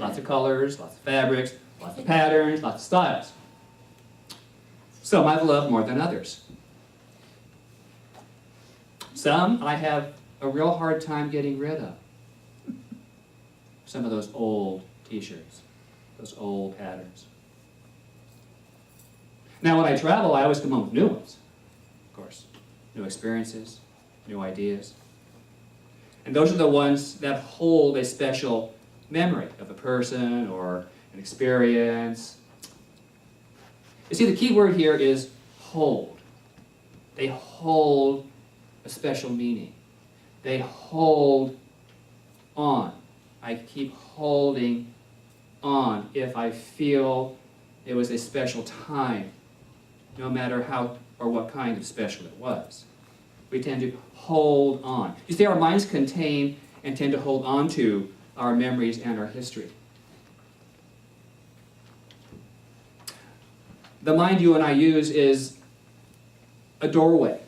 Lots of colors, lots of fabrics, lots of patterns, lots of styles. Some I've loved more than others. Some I have a real hard time getting rid of. Some of those old t-shirts, those old patterns. Now when I travel, I always come home with new ones, of course. New experiences, new ideas. And those are the ones that hold a special memory of a person or an experience. You see, the key word here is hold. They hold a special meaning. They hold on. I keep holding on if I feel it was a special time, no matter how or what kind of special it was. We tend to hold on. You see, our minds contain and tend to hold on to our memories and our history. The mind you and I use is a doorway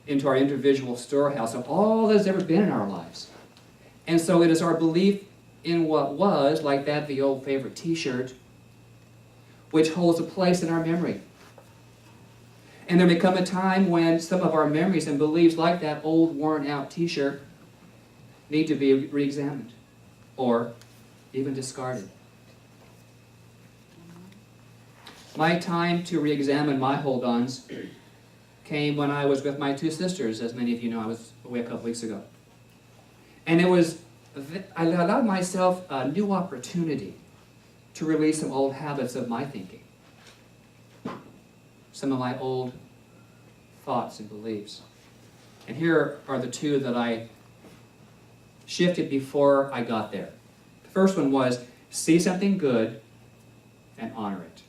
into our individual storehouse of all that's ever been in our lives. And so it is our belief in what was, like that the old favorite t-shirt, which holds a place in our memory. And there may come a time when some of our memories and beliefs, like that old worn-out t-shirt, need to be re-examined or even discarded. My time to re-examine my hold-ons came when I was with my two sisters. As many of you know, I was away a couple weeks ago. And I allowed myself a new opportunity to release some old habits of my thinking. Some of my old thoughts and beliefs. And here are the two that I shifted before I got there. The first one was, see something good and honor it.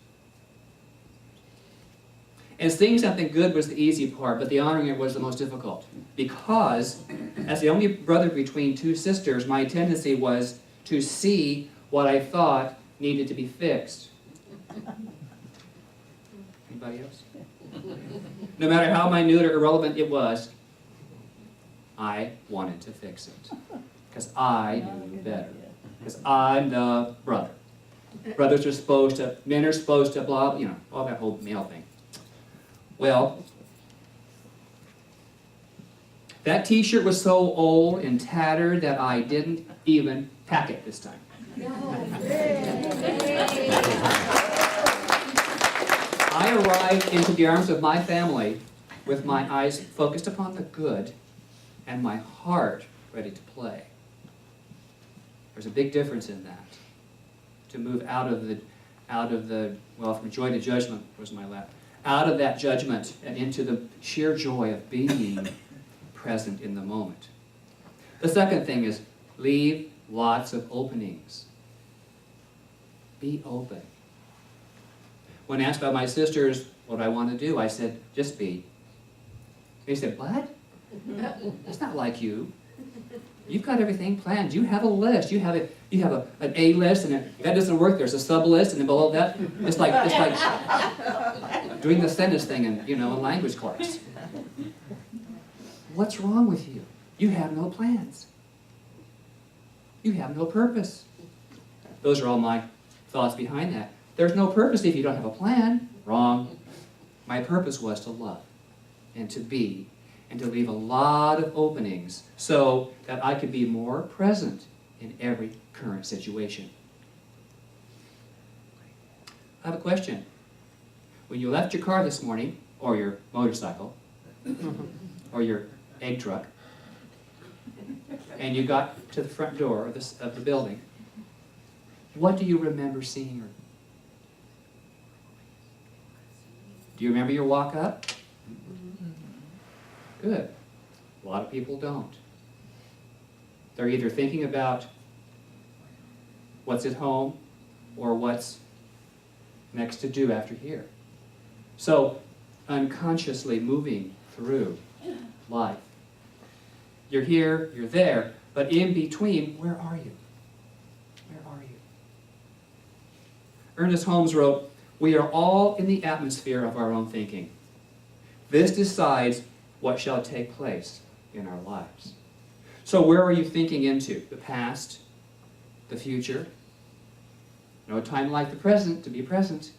And seeing something good was the easy part, but the honoring it was the most difficult. Because, as the only brother between two sisters, my tendency was to see what I thought needed to be fixed. Anybody else? No matter how minute or irrelevant it was, I wanted to fix it. Because I knew better. Because I'm the brother. Brothers are supposed to, men are supposed to, blah, you know, all that whole male thing. Well, that t-shirt was so old and tattered that I didn't even pack it this time. I arrived into the arms of my family with my eyes focused upon the good and my heart ready to play. There's a big difference in that. To move out of the, well, from joy to judgment was my lap. Out of that judgment and into the sheer joy of being present in the moment. The second thing is leave lots of openings. Be open. When asked by my sisters what I want to do, I said, just be. They said, what? That's not like you. You've got everything planned. You have a list. You have an A list, and if that doesn't work, there's a sub list, and then below that, it's like doing the sentence thing in language class. What's wrong with you? You have no plans. You have no purpose. Those are all my thoughts behind that. There's no purpose if you don't have a plan. Wrong. My purpose was to love and to be and to leave a lot of openings so that I could be more present in every current situation. I have a question. When you left your car this morning, or your motorcycle, or your egg truck, and you got to the front door of the building, what do you remember seeing? Do you remember your walk up? Good. A lot of people don't. They're either thinking about what's at home or what's next to do after here. So, unconsciously moving through life. You're here, you're there, but in between, where are you? Where are you? Ernest Holmes wrote, "We are all in the atmosphere of our own thinking. This decides what shall take place in our lives." So where are you thinking into? The past? The future? No time like the present to be present.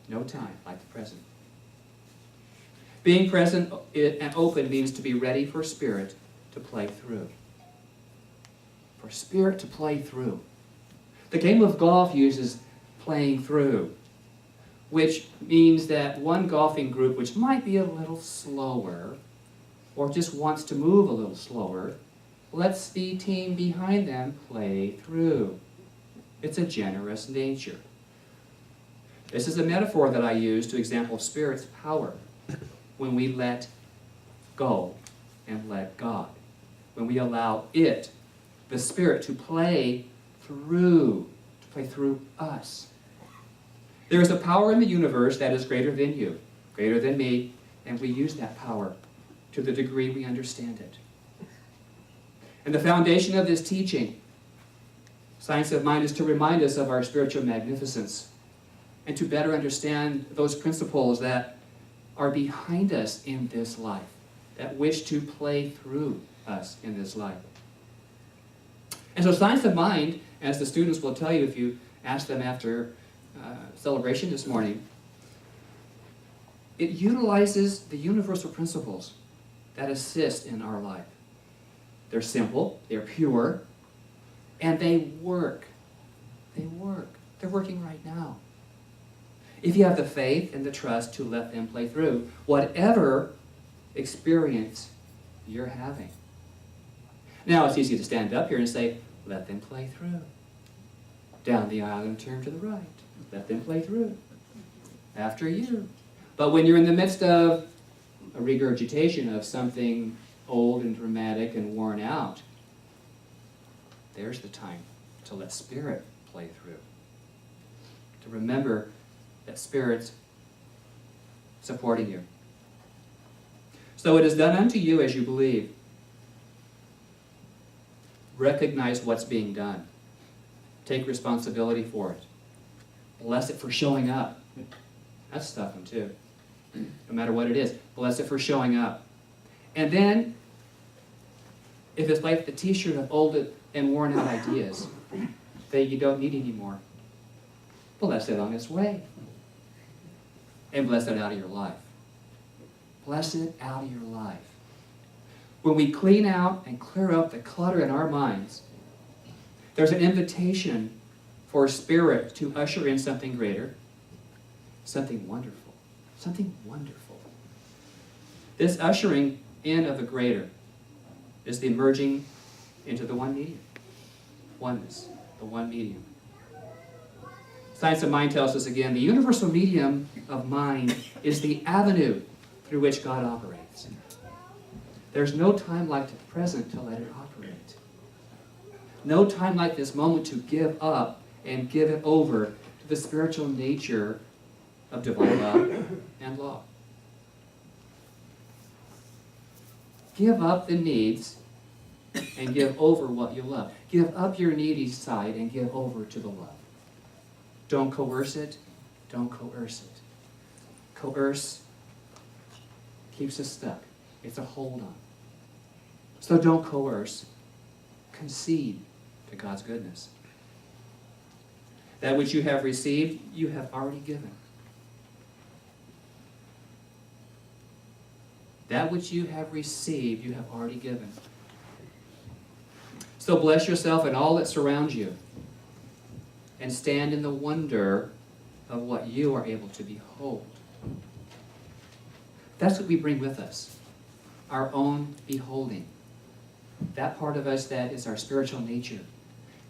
No time like the present. Being present and open means to be ready for Spirit to play through. For Spirit to play through. The game of golf uses playing through, which means that one golfing group, which might be a little slower, or just wants to move a little slower, lets the team behind them play through. It's a generous nature. This is a metaphor that I use to example Spirit's power when we let go and let God. When we allow it, the Spirit, to play through us. There is a power in the universe that is greater than you, greater than me, and we use that power to the degree we understand it. And the foundation of this teaching, Science of Mind, is to remind us of our spiritual magnificence and to better understand those principles that are behind us in this life, that wish to play through us in this life. And so Science of Mind, as the students will tell you if you ask them after celebration this morning, it utilizes the universal principles that assist in our life. They're simple, they're pure, and they work. They work. They're working right now. If you have the faith and the trust to let them play through whatever experience you're having. Now, it's easy to stand up here and say, let them play through. Down the aisle and turn to the right. Let them play through. After you. But when you're in the midst of a regurgitation of something old and dramatic and worn out, there's the time to let Spirit play through. To remember that Spirit's supporting you. So it is done unto you as you believe. Recognize what's being done. Take responsibility for it. Bless it for showing up. That's stuffing too. No matter what it is. Bless it for showing up. And then, if it's like the t-shirt of old and worn out ideas that you don't need anymore, bless it on its way. And bless it out of your life. Bless it out of your life. When we clean out and clear up the clutter in our minds, there's an invitation for Spirit to usher in something greater, something wonderful, something wonderful. This ushering in of the greater is the merging into the one medium. Oneness, the one medium. Science of Mind tells us again, the universal medium of mind is the avenue through which God operates. There's no time like the present to let it operate. No time like this moment to give up and give it over to the spiritual nature of divine love and law. Give up the needs and give over what you love. Give up your needy side and give over to the love. Don't coerce it. Don't coerce it. Coerce keeps us stuck. It's a hold on. So don't coerce. Concede to God's goodness. That which you have received, you have already given. That which you have received, you have already given. So bless yourself and all that surrounds you, and stand in the wonder of what you are able to behold. That's what we bring with us, our own beholding. That part of us that is our spiritual nature.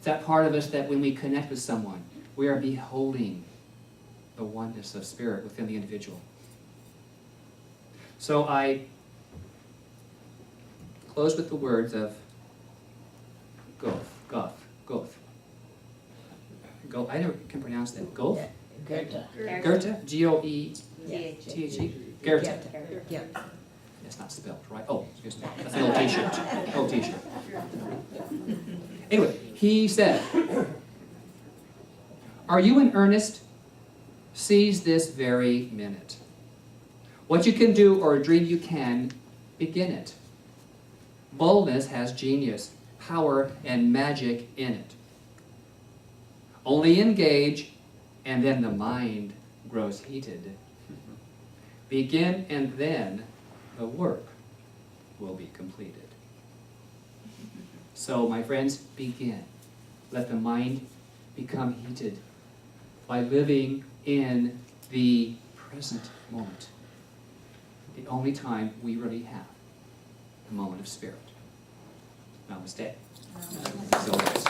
That part of us that when we connect with someone, we are beholding the oneness of Spirit within the individual. So I close with the words of Goethe. I never can pronounce that. Goethe? Goethe? G-O-E-T-H-E? Goethe. It's not spelled, right? Oh, excuse me. That's an old t-shirt. Old t-shirt. Anyway, he said, are you in earnest? Seize this very minute. What you can do or dream you can, begin it. Boldness has genius, power, and magic in it. Only engage, and then the mind grows heated. Begin, and then the work will be completed. So, my friends, begin. Let the mind become heated by living in the present moment. The only time we really have the moment of spirit. Namaste. So it is.